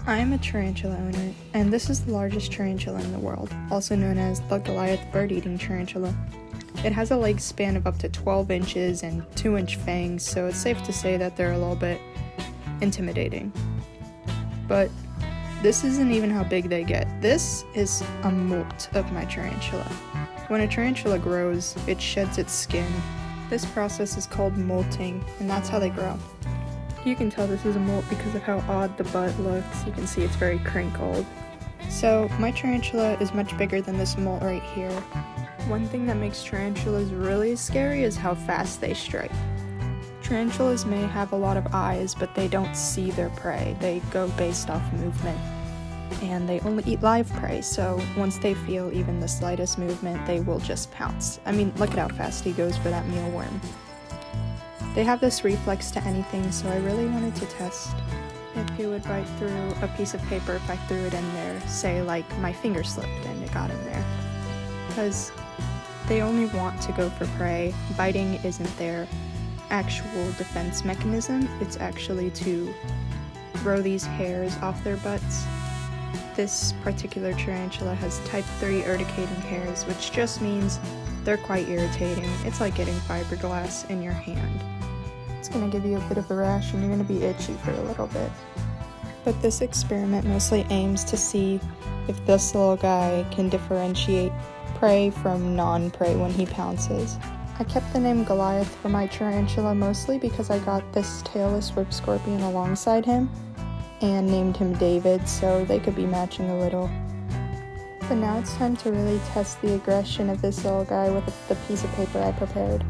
I am a tarantula owner, and this is the largest tarantula in the world, also known as the Goliath bird-eating tarantula. It has a leg span of up to 12 inches and 2-inch fangs, so it's safe to say that they're a little bit intimidating. But this isn't even how big they get. This is a molt of my tarantula. When a tarantula grows, it sheds its skin. This process is called molting, and that's how they grow. You can tell this is a molt because of how odd the butt looks. You can see it's very crinkled. So my tarantula is much bigger than this molt right here. One thing that makes tarantulas really scary is how fast they strike. Tarantulas may have a lot of eyes, but they don't see their prey. They go based off movement. And they only eat live prey, so once they feel even the slightest movement, they will just pounce. I mean, look at how fast he goes for that mealworm. They have this reflex to anything, so I really wanted to test if he would bite through a piece of paper if I threw it in there, say like my finger slipped and it got in there. Because they only want to go for prey. Biting isn't their actual defense mechanism, it's actually to grow these hairs off their butts. This particular tarantula has type 3 urticating hairs, which just means they're quite irritating. It's like getting fiberglass in your hand. It's going to give you a bit of a rash and you're going to be itchy for a little bit. But this experiment mostly aims to see if this little guy can differentiate prey from non-prey when he pounces. I kept the name Goliath for my tarantula mostly because I got this tailless whip scorpion alongside him and named him David, so they could be matching a little. But now it's time to really test the aggression of this little guy with the piece of paper I prepared.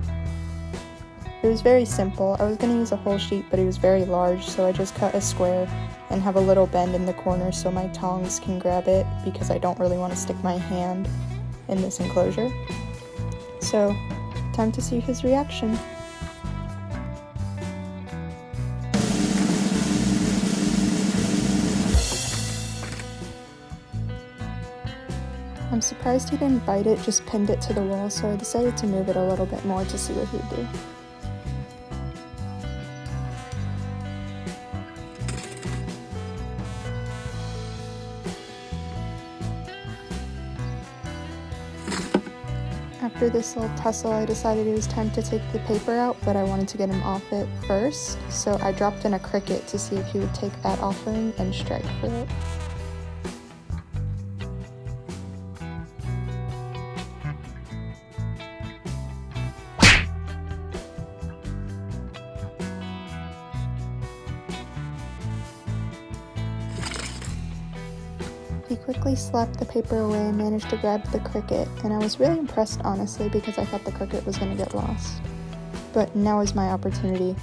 It was very simple. I was going to use a whole sheet, but it was very large, so I just cut a square and have a little bend in the corner so my tongs can grab it because I don't really want to stick my hand in this enclosure. So, time to see his reaction. I'm surprised he didn't bite it, just pinned it to the wall, so I decided to move it a little bit more to see what he'd do. After this little tussle, I decided it was time to take the paper out, but I wanted to get him off it first, so I dropped in a cricket to see if he would take that off of him and strike for it. He quickly slapped the paper away and managed to grab the cricket, and I was really impressed honestly because I thought the cricket was going to get lost. But now is my opportunity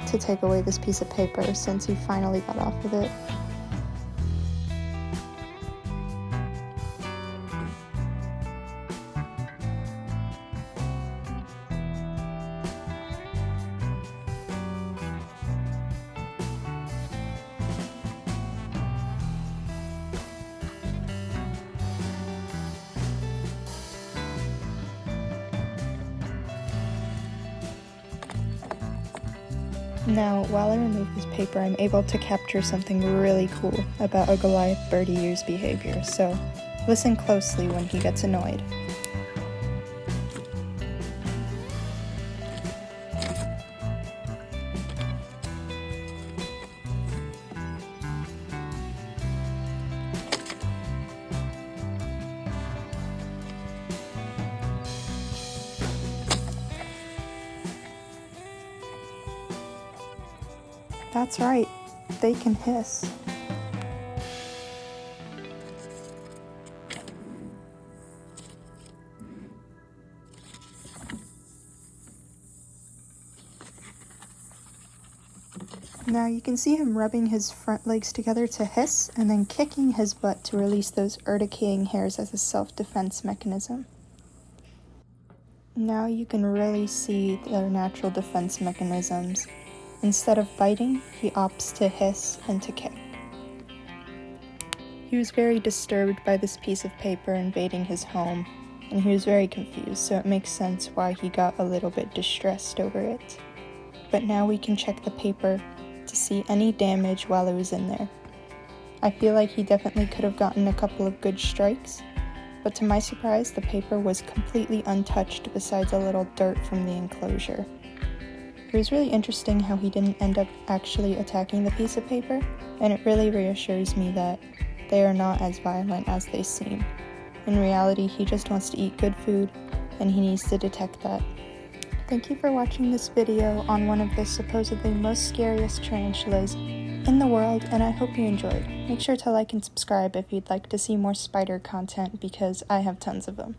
to take away this piece of paper since he finally got off of it. Now, while I remove this paper, I'm able to capture something really cool about a Goliath bird eater's behavior, so listen closely when he gets annoyed. That's right, they can hiss. Now you can see him rubbing his front legs together to hiss and then kicking his butt to release those urticating hairs as a self-defense mechanism. Now you can really see their natural defense mechanisms. Instead of biting, he opts to hiss and to kick. He was very disturbed by this piece of paper invading his home, and he was very confused, so it makes sense why he got a little bit distressed over it. But now we can check the paper to see any damage while it was in there. I feel like he definitely could have gotten a couple of good strikes, but to my surprise, the paper was completely untouched besides a little dirt from the enclosure. It was really interesting how he didn't end up actually attacking the piece of paper, and it really reassures me that they are not as violent as they seem. In reality, he just wants to eat good food, and he needs to detect that. Thank you for watching this video on one of the supposedly most scariest tarantulas in the world, and I hope you enjoyed. Make sure to like and subscribe if you'd like to see more spider content because I have tons of them.